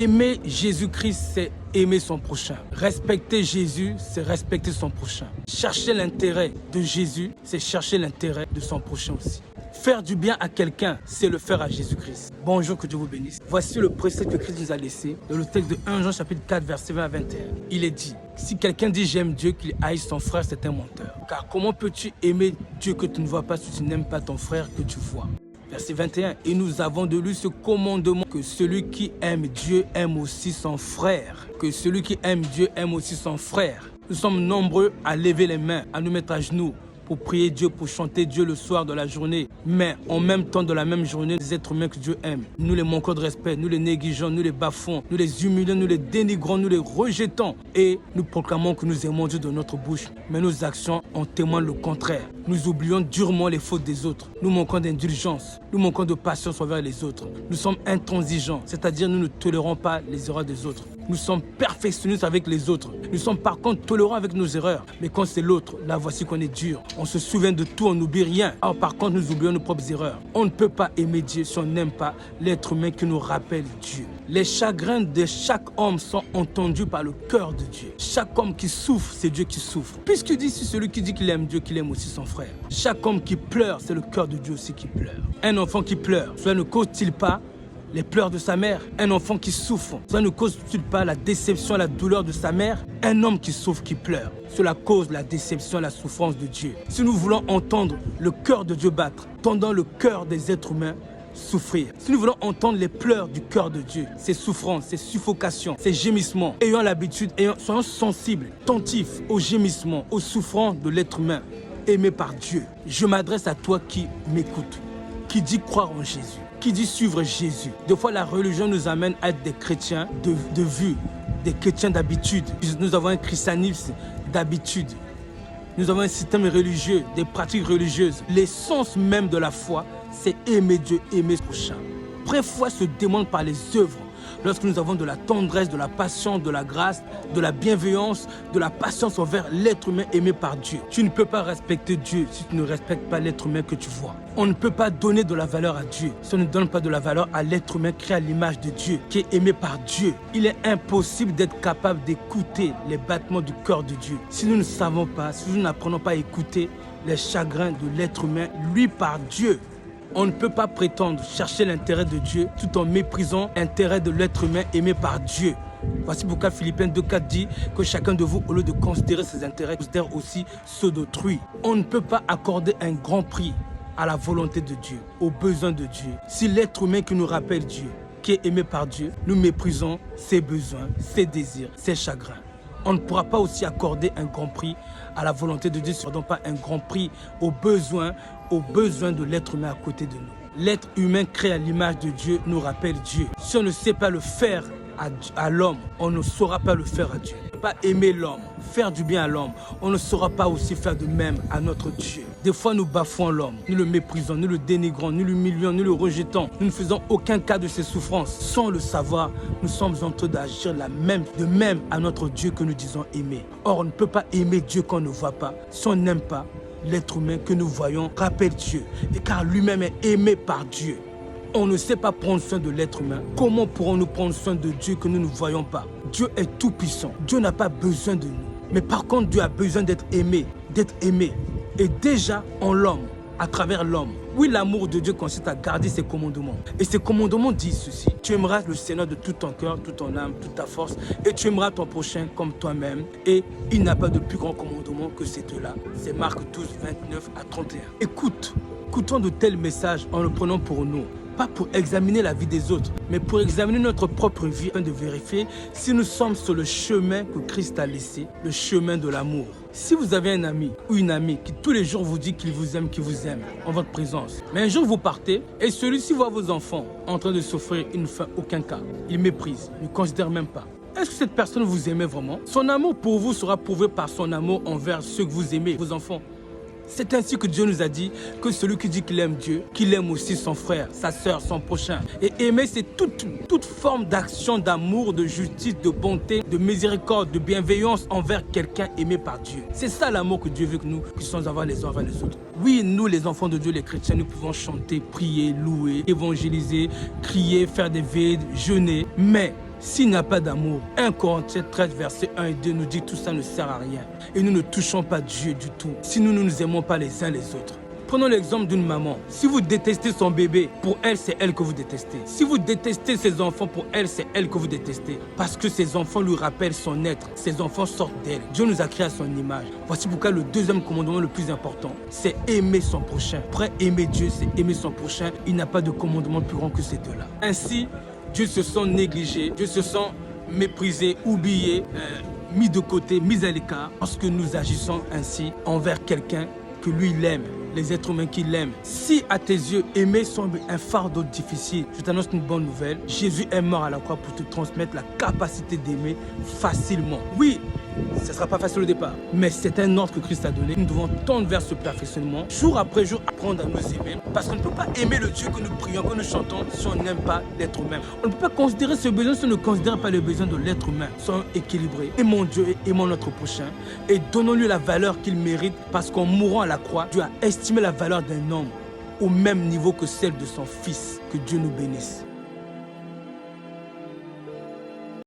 Aimer Jésus-Christ, c'est aimer son prochain. Respecter Jésus, c'est respecter son prochain. Chercher l'intérêt de Jésus, c'est chercher l'intérêt de son prochain aussi. Faire du bien à quelqu'un, c'est le faire à Jésus-Christ. Bonjour, que Dieu vous bénisse. Voici le précepte que Christ nous a laissé dans le texte de 1 Jean chapitre 4, verset 20 à 21. Il est dit, si quelqu'un dit j'aime Dieu, qu'il haïsse son frère, c'est un menteur. Car comment peux-tu aimer Dieu que tu ne vois pas si tu n'aimes pas ton frère que tu vois? Verset 21, et nous avons de lui ce commandement, que celui qui aime Dieu aime aussi son frère. Que celui qui aime Dieu aime aussi son frère. Nous sommes nombreux à lever les mains, à nous mettre à genoux, pour prier Dieu, pour chanter Dieu le soir de la journée. Mais en même temps, de la même journée, des êtres humains que Dieu aime. Nous les manquons de respect, nous les négligeons, nous les bafouons, nous les humilions, nous les dénigrons, nous les rejetons. Et nous proclamons que nous aimons Dieu de notre bouche. Mais nos actions en témoignent le contraire. Nous oublions durement les fautes des autres. Nous manquons d'indulgence. Nous manquons de patience envers les autres. Nous sommes intransigeants, c'est-à-dire nous ne tolérons pas les erreurs des autres. Nous sommes perfectionnistes avec les autres. Nous sommes par contre tolérants avec nos erreurs. Mais quand c'est l'autre, là voici qu'on est dur. On se souvient de tout, on n'oublie rien. Alors par contre, nous oublions nos propres erreurs. On ne peut pas aimer Dieu si on n'aime pas l'être humain qui nous rappelle Dieu. Les chagrins de chaque homme sont entendus par le cœur de Dieu. Chaque homme qui souffre, c'est Dieu qui souffre. Puisque dit si celui qui dit qu'il aime Dieu, qu'il aime aussi son frère. Chaque homme qui pleure, c'est le cœur de Dieu aussi qui pleure. Un enfant qui pleure, cela ne cause-t-il pas les pleurs de sa mère? Un enfant qui souffre, cela ne cause-t-il pas la déception, la douleur de sa mère? Un homme qui souffre, qui pleure, cela cause la déception, la souffrance de Dieu. Si nous voulons entendre le cœur de Dieu battre, tendant le cœur des êtres humains souffrir. Si nous voulons entendre les pleurs du cœur de Dieu, ses souffrances, ses suffocations, ses gémissements, ayons l'habitude, soyons sensibles, attentifs aux gémissements, aux souffrances de l'être humain aimé par Dieu. Je m'adresse à toi qui m'écoutes, qui dit croire en Jésus, qui dit suivre Jésus. Des fois, la religion nous amène à être des chrétiens de vue, des chrétiens d'habitude. Nous avons un christianisme d'habitude. Nous avons un système religieux, des pratiques religieuses. L'essence même de la foi, c'est aimer Dieu, aimer son prochain. Vraie foi se demande par les œuvres. Lorsque nous avons de la tendresse, de la patience, de la grâce, de la bienveillance, de la patience envers l'être humain aimé par Dieu. Tu ne peux pas respecter Dieu si tu ne respectes pas l'être humain que tu vois. On ne peut pas donner de la valeur à Dieu si on ne donne pas de la valeur à l'être humain créé à l'image de Dieu, qui est aimé par Dieu. Il est impossible d'être capable d'écouter les battements du cœur de Dieu. Si nous ne savons pas, si nous n'apprenons pas à écouter les chagrins de l'être humain, lui par Dieu. On ne peut pas prétendre chercher l'intérêt de Dieu tout en méprisant l'intérêt de l'être humain aimé par Dieu. Voici pourquoi Philippiens 2,4 dit que chacun de vous, au lieu de considérer ses intérêts, considère aussi ceux d'autrui. On ne peut pas accorder un grand prix à la volonté de Dieu, aux besoins de Dieu. Si l'être humain qui nous rappelle Dieu, qui est aimé par Dieu, nous méprisons ses besoins, ses désirs, ses chagrins. On ne pourra pas aussi accorder un grand prix à la volonté de Dieu, ne pas un grand prix aux besoins de l'être humain à côté de nous. L'être humain créé à l'image de Dieu nous rappelle Dieu. Si on ne sait pas le faire à l'homme, on ne saura pas le faire à Dieu. On ne peut pas aimer l'homme, faire du bien à l'homme, on ne saura pas aussi faire de même à notre Dieu. Des fois, nous bafouons l'homme, nous le méprisons, nous le dénigrons, nous l'humilions, nous le rejetons. Nous ne faisons aucun cas de ses souffrances. Sans le savoir, nous sommes en train d'agir de même à notre Dieu que nous disons aimer. Or, on ne peut pas aimer Dieu qu'on ne voit pas. Si on n'aime pas l'être humain que nous voyons, rappelle Dieu. Et car lui-même est aimé par Dieu. On ne sait pas prendre soin de l'être humain. Comment pourrons-nous prendre soin de Dieu que nous ne voyons pas? Dieu est tout puissant. Dieu n'a pas besoin de nous. Mais par contre, Dieu a besoin d'être aimé. Et déjà en l'homme, à travers l'homme. Oui, l'amour de Dieu consiste à garder ses commandements. Et ses commandements disent ceci. Tu aimeras le Seigneur de tout ton cœur, toute ton âme, toute ta force. Et tu aimeras ton prochain comme toi-même. Et il n'a pas de plus grand commandement que ces deux-là. C'est Marc 12, 29 à 31. Écoutons de tels messages en le prenant pour nous. Pas pour examiner la vie des autres, mais pour examiner notre propre vie afin de vérifier si nous sommes sur le chemin que Christ a laissé, le chemin de l'amour. Si vous avez un ami ou une amie qui tous les jours vous dit qu'il vous aime en votre présence, mais un jour vous partez et celui-ci voit vos enfants en train de souffrir, il ne fait aucun cas. Il méprise, il ne considère même pas. Est-ce que cette personne vous aimait vraiment? Son amour pour vous sera prouvé par son amour envers ceux que vous aimez, vos enfants. C'est ainsi que Dieu nous a dit que celui qui dit qu'il aime Dieu, qu'il aime aussi son frère, sa sœur, son prochain. Et aimer, c'est toute forme d'action, d'amour, de justice, de bonté, de miséricorde, de bienveillance envers quelqu'un aimé par Dieu. C'est ça l'amour que Dieu veut que nous puissions avoir les uns envers les autres. Oui, nous les enfants de Dieu, les chrétiens, nous pouvons chanter, prier, louer, évangéliser, crier, faire des vœux, jeûner. Mais S'il n'y a pas d'amour, 1 Corinthiens 13, versets 1 et 2 nous dit que tout ça ne sert à rien. Et nous ne touchons pas Dieu du tout si nous ne nous aimons pas les uns les autres. Prenons l'exemple d'une maman. Si vous détestez son bébé, pour elle, c'est elle que vous détestez. Si vous détestez ses enfants, pour elle, c'est elle que vous détestez. Parce que ses enfants lui rappellent son être. Ses enfants sortent d'elle. Dieu nous a créés à son image. Voici pourquoi le deuxième commandement le plus important, c'est aimer son prochain. Après aimer Dieu, c'est aimer son prochain. Il n'y a pas de commandement plus grand que ces deux-là. Ainsi, Dieu se sent négligé, Dieu se sent méprisé, oublié, mis de côté, mis à l'écart, parce que nous agissons ainsi envers quelqu'un que lui il aime, les êtres humains qu'il aime. Si à tes yeux, aimer semble un fardeau difficile, je t'annonce une bonne nouvelle. Jésus est mort à la croix pour te transmettre la capacité d'aimer facilement. Oui, ce ne sera pas facile au départ, mais c'est un ordre que Christ a donné. Nous devons tendre vers ce perfectionnement, jour après jour, apprendre à nous aimer, parce qu'on ne peut pas aimer le Dieu que nous prions, que nous chantons, si on n'aime pas l'être humain. On ne peut pas considérer ce besoin si on ne considère pas les besoins de l'être humain. Soyons équilibrés. Aimons Dieu et aimons notre prochain, et donnons-lui la valeur qu'il mérite, parce qu'en mourant à la croix, Dieu a estimé la valeur d'un homme au même niveau que celle de son Fils. Que Dieu nous bénisse.